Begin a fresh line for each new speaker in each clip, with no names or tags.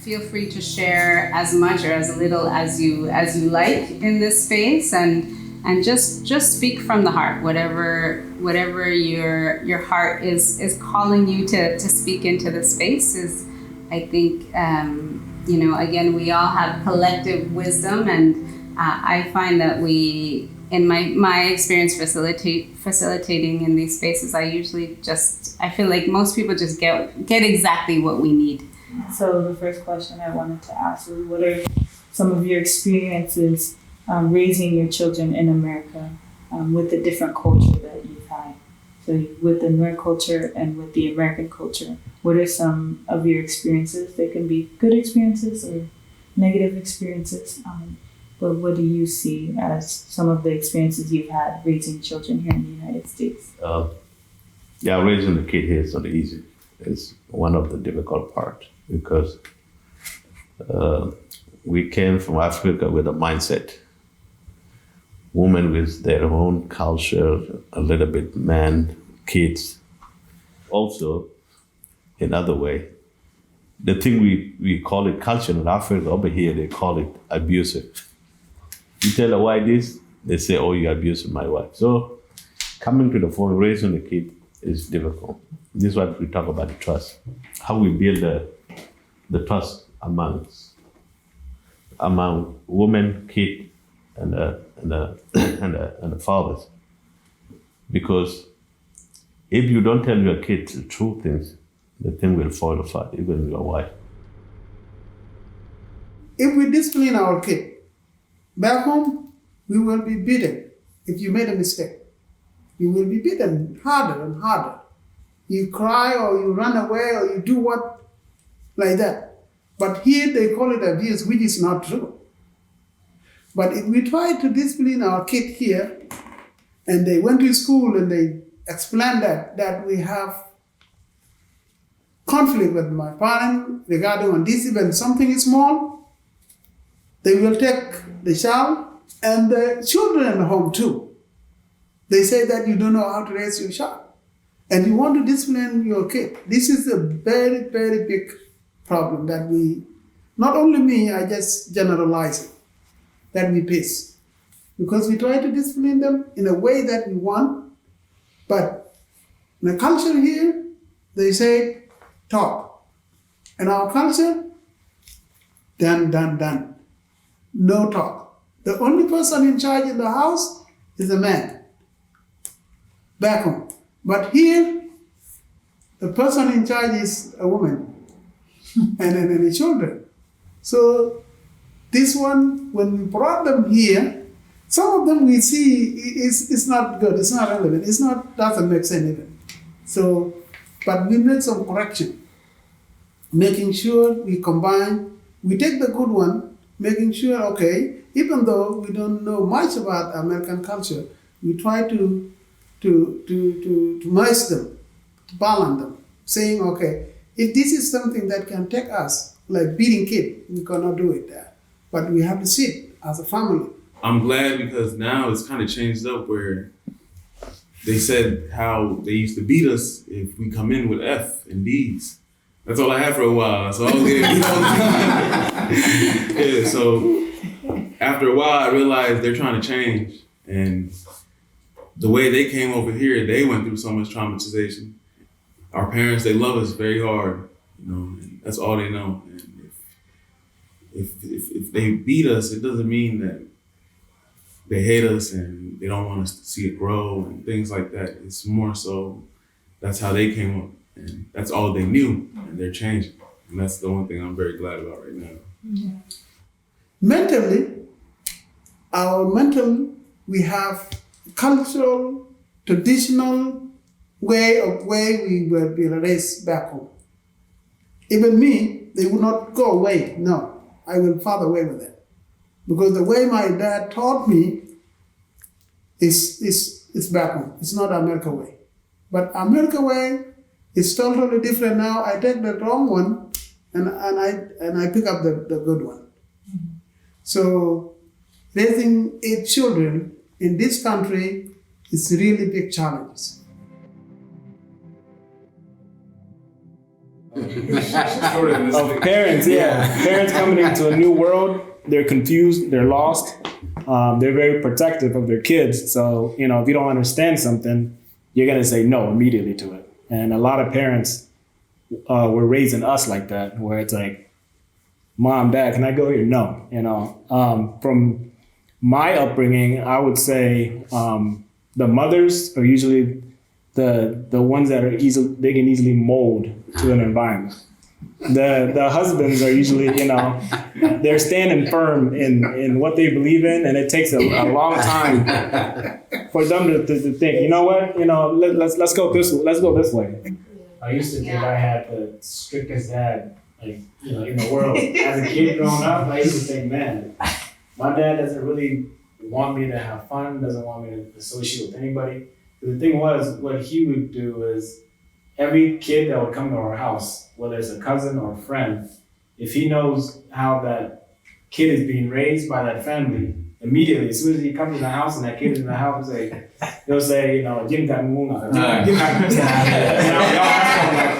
feel free to share as much or as little as you like in this space, and just speak from the heart, whatever your heart is calling you to speak into the space. Is, I think, again, we all have collective wisdom, and I find that we, in my experience facilitating in these spaces, I feel like most people just get exactly what we need.
So the first question I wanted to ask was, what are some of your experiences raising your children in America with the different culture that you've had? So with the Nuer culture and with the American culture, what are some of your experiences? They can be good experiences or negative experiences. But what do you see as some of the experiences you've had raising children here in the United States?
Raising the kid here is not easy. It's one of the difficult parts because we came from Africa with a mindset. Women with their own culture, a little bit men, kids. Also, in other way, the thing we call it culture in Africa, over here they call it abusive. You tell a wife this, they say, oh, you're abusing my wife. So coming to the phone, raising the kid is difficult. This is what we talk about, the trust. How we build the trust among women, kid, and the fathers. Because if you don't tell your kids the true things, the thing will fall apart, even your wife.
If we discipline our kid, back home, we will be beaten. If you made a mistake, you will be beaten harder and harder. You cry or you run away or you do what, like that. But here they call it abuse, which is not true. But if we try to discipline our kid here, and they went to school and they explain that we have conflict with my parents regarding on this, even something is small, they will take the child and the children at home too. They say that you don't know how to raise your child and you want to discipline your kid. This is a very, very big problem that not only me, I just generalize it, that we face. Because we try to discipline them in a way that we want, but in the culture here, they say, talk. In our culture, done. No talk. The only person in charge in the house is a man, back home. But here, the person in charge is a woman and the children. So this one, when we brought them here, some of them we see it's not good, it's not relevant, doesn't make sense even. So, but we made some correction, making sure we combine, we take the good one, making sure, okay, even though we don't know much about American culture, we try to merge them, to balance them, saying, okay, if this is something that can take us, like beating kid, we cannot do it there. But we have to sit as a family.
I'm glad because now it's kind of changed up where they said how they used to beat us if we come in with F and D's. That's all I had for a while. So I was getting beat all the time. Yeah, so after a while, I realized they're trying to change. And the way they came over here, they went through so much traumatization. Our parents, they love us very hard, and that's all they know. And if they beat us, it doesn't mean that they hate us and they don't want us to see it grow and things like that. It's more so that's how they came up and that's all they knew and they're changing. And that's the one thing I'm very glad about right now.
Yeah. Mentally, we have cultural, traditional way we were being raised back home. Even me, they would not go away. No, I will further away with it. Because the way my dad taught me is back home. It's not America way. But America way is totally different now. I take the wrong one and I pick up the good one. Mm-hmm. So raising 8 children in this country is really big challenge.
of parents. Yeah, parents coming into a new world. They're confused. They're lost. They're very protective of their kids. So, you know, if you don't understand something, you're going to say no immediately to it. And a lot of parents were raising us like that, where it's like, Mom, Dad, can I go here? No. You know, from my upbringing, I would say the mothers are usually the ones that are they can easily mold to an environment. The husbands are usually, you know, they're standing firm in what they believe in, and it takes a long time for them to think, you know what, you know, let's go this way. I used to think I had the strictest dad, like, you know, in the world. As a kid growing up, I used to think, man, my dad doesn't really want me to have fun, doesn't want me to associate with anybody. The thing was, what he would do is, every kid that would come to our house, whether it's a cousin or a friend, if he knows how that kid is being raised by that family, immediately, as soon as he comes to the house and that kid is in the house, they'll say, you know, Jim got Munga.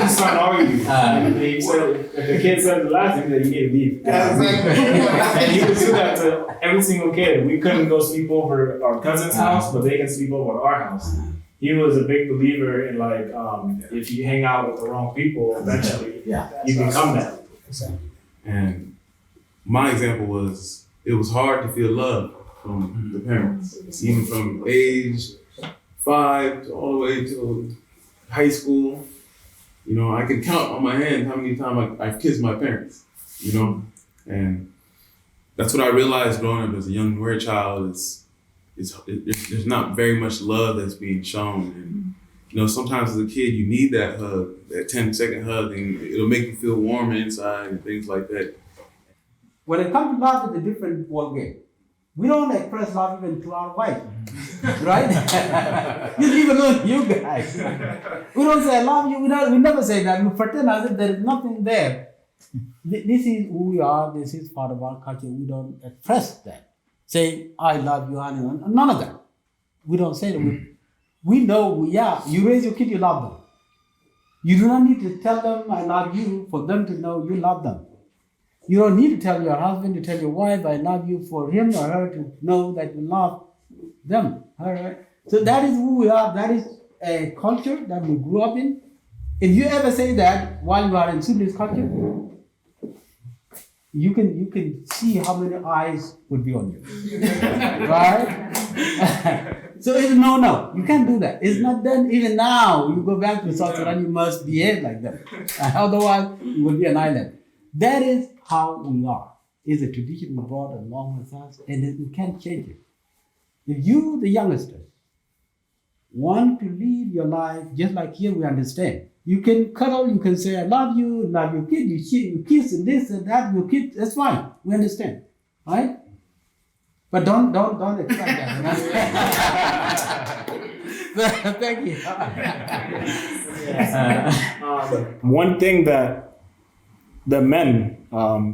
Whose son are you? And he said, if the kid said the last thing, then you need to leave. And he would do that to every single kid. We couldn't go sleep over at our cousin's house, but they can sleep over at our house. He was a big believer in, like, if you hang out with the wrong people, eventually you become that.
And my example was, it was hard to feel love from the parents, even from age 5 to all the way to high school. You know, I can count on my hand how many times I've kissed my parents, you know? And that's what I realized growing up as a young Nuer child there's not very much love that's being shown. And, you know, sometimes as a kid, you need that hug, that 10-second hug, and it'll make you feel warm inside and things like that.
When it comes to love, it's a different ball game. We don't express love even to our wife, right? Even though you guys, we don't say I love you. We never say that. We pretend as if there is nothing there. This is who we are. This is part of our culture. We don't express that. Say I love you, honey. None of that. We don't say that. We know. You raise your kid, you love them. You do not need to tell them I love you for them to know you love them. You don't need to tell your husband, to tell your wife, I love you, for him or her to know that you love them. All right. So that is who we are. That is a culture that we grew up in. If you ever say that while you are in Sudanese culture, you can see how many eyes would be on you. Right? So it's no. You can't do that. It's not done. Even now, you go back to South Sudan, you must behave like that. Otherwise, you will be an island. That is how we are. It's a tradition we brought along with us, and we can't change it. If you, the youngsters, want to live your life just like here, we understand. You can cuddle, you can say, I love you, love your kid, you kiss and this and that, your kid, that's fine. We understand. Right? But don't expect that. Thank you.
One thing that the men,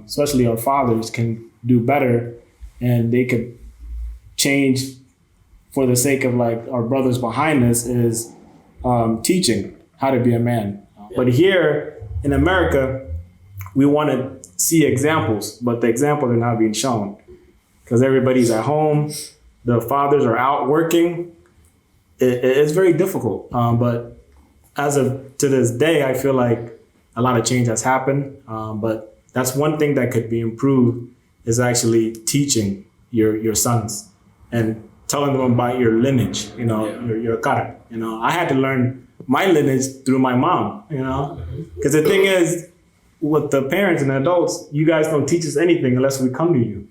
especially our fathers, can do better, and they could change for the sake of, like, our brothers behind us, is teaching how to be a man. But here in America, we want to see examples, but the examples are not being shown because everybody's at home. The fathers are out working. It's very difficult. But as of to this day, I feel like a lot of change has happened. But that's one thing that could be improved, is actually teaching your sons and telling them about your lineage, your kara. I had to learn my lineage through my mom, because the thing is, with the parents and adults, you guys don't teach us anything unless we come to you.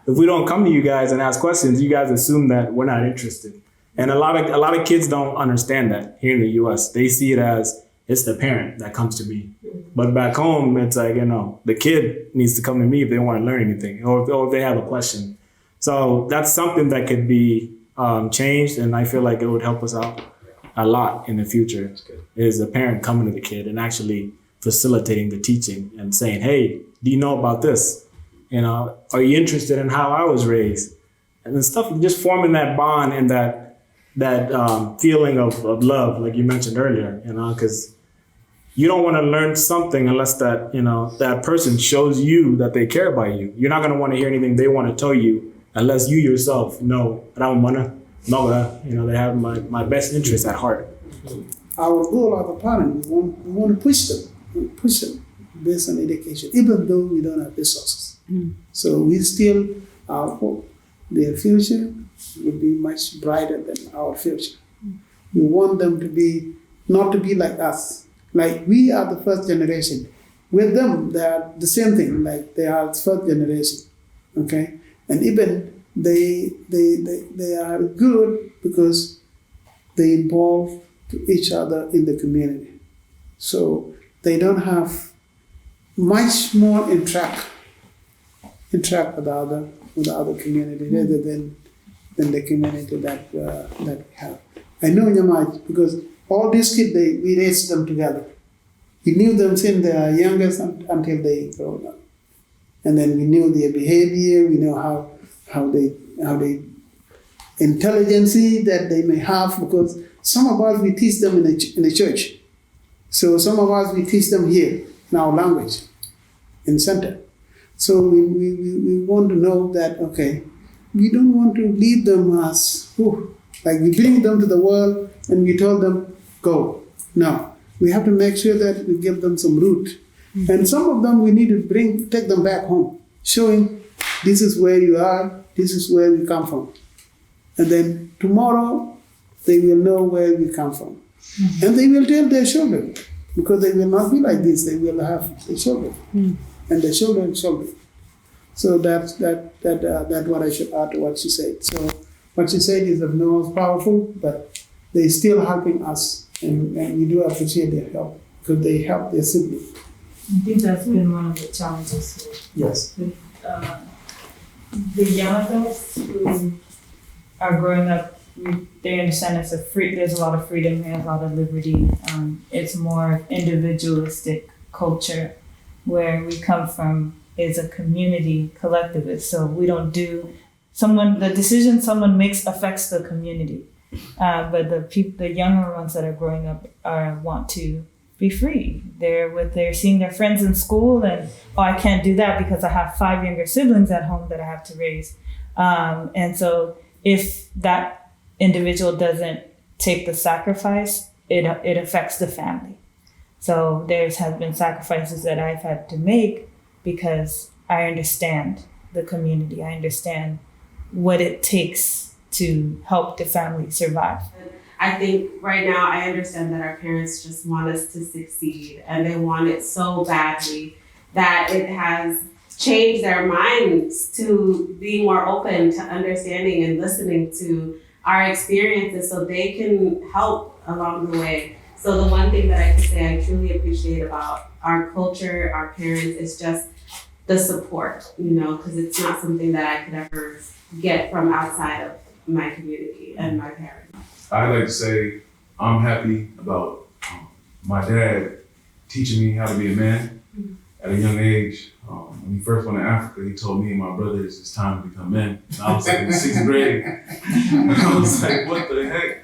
If we don't come to you guys and ask questions, you guys assume that we're not interested. And a lot of kids don't understand that here in the US. They see it as it's the parent that comes to me. But back home, it's like, the kid needs to come to me if they want to learn anything or if they have a question. So that's something that could be changed, and I feel like it would help us out a lot in the future, is the parent coming to the kid and actually facilitating the teaching and saying, hey, do you know about this? Are you interested in how I was raised? And then stuff, just forming that bond and that feeling of love, like you mentioned earlier, because you don't want to learn something unless that, that person shows you that they care about you. You're not going to want to hear anything they want to tell you unless you yourself know, they have my best interest at heart.
Our goal as a parent, we want to push them based on education, even though we don't have resources. So we still hope their future will be much brighter than our future. We want them to be, not to be like us. Like we are the first generation. With them, they are the same thing, like they are the first generation. Okay? And even they are good because they involve each other in the community. So they don't have much more interact with the other community rather than the community that we have. I know Nyamaj because all these kids, we raised them together. We knew them since they are youngest until they grow up. And then we knew their behavior, we know how they intelligence that they may have, because some of us, we teach them in the church. So some of us, we teach them here in our language, in center. So we want to know that, okay, we don't want to leave them as, like we bring them to the world and we told them, go. No, we have to make sure that we give them some root. And some of them we need to take them back home, showing this is where you are, this is where we come from. And then tomorrow they will know where we come from. And they will tell their children, because they will not be like this, they will have the children. And the children's children. So that's what I should add to what she said. So what she said is the most powerful, but they're still helping us, and we do appreciate their help because they help their siblings.
I think that's been one of the challenges
Yes.
with the young adults who are growing up. They understand there's a lot of freedom here, a lot of liberty. It's more individualistic culture. Where we come from is a community collectivist. So we don't do the decision someone makes affects the community. But the younger ones that are growing up want to be free. They're seeing their friends in school and, I can't do that because I have 5 younger siblings at home that I have to raise. And so if that individual doesn't take the sacrifice, it affects the family. So there have been sacrifices that I've had to make because I understand the community. I understand what it takes to help the family survive.
I think right now I understand that our parents just want us to succeed, and they want it so badly that it has changed their minds to be more open to understanding and listening to our experiences so they can help along the way. So the one thing that I can say I truly appreciate about our culture, our parents, is just the support, because it's not something that I could ever get from outside of my community and my parents.
I like to say I'm happy about my dad teaching me how to be a man at a young age. When he first went to Africa, he told me and my brothers it's time to become men. And I was like in the 6th grade. And I was like, what the heck?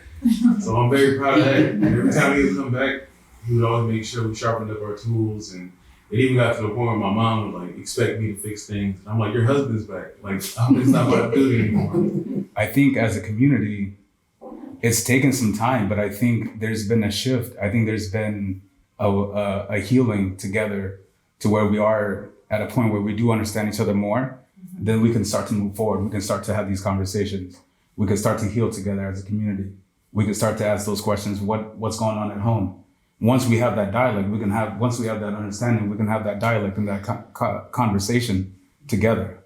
So I'm very proud of that. And every time he would come back, he would always make sure we sharpened up our tools. And it even got to the point where my mom would expect me to fix things. And I'm like, your husband's back. It's not what I do anymore.
I think as a community, it's taken some time, but I think there's been a shift. I think there's been a healing together to where we are at a point where we do understand each other more. Then we can start to move forward. We can start to have these conversations. We can start to heal together as a community. We can start to ask those questions, what's going on at home? Once we have that dialogue, once we have that understanding, we can have that dialogue and that conversation together.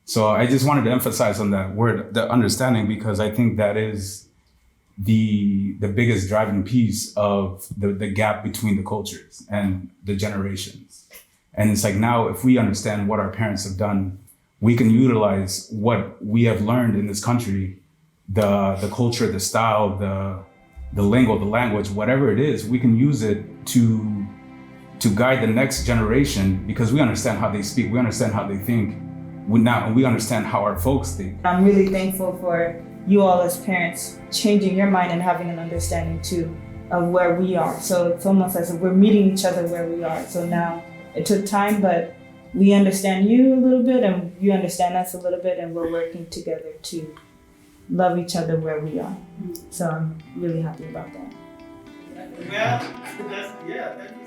So I just wanted to emphasize on that word, the understanding, because I think that is the biggest driving piece of the gap between the cultures and the generations. And it's now, if we understand what our parents have done, we can utilize what we have learned in this country, the culture, the style, the lingo, the language, whatever it is, we can use it to guide the next generation, because we understand how they speak, we understand how they think, we understand how our folks think.
I'm really thankful for you all as parents changing your mind and having an understanding too. of where we are. So it's almost as if we're meeting each other where we are. So now it took time, but we understand you a little bit and you understand us a little bit, and we're working together to love each other where we are. So I'm really happy about that.
Well, that's, yeah, thank you.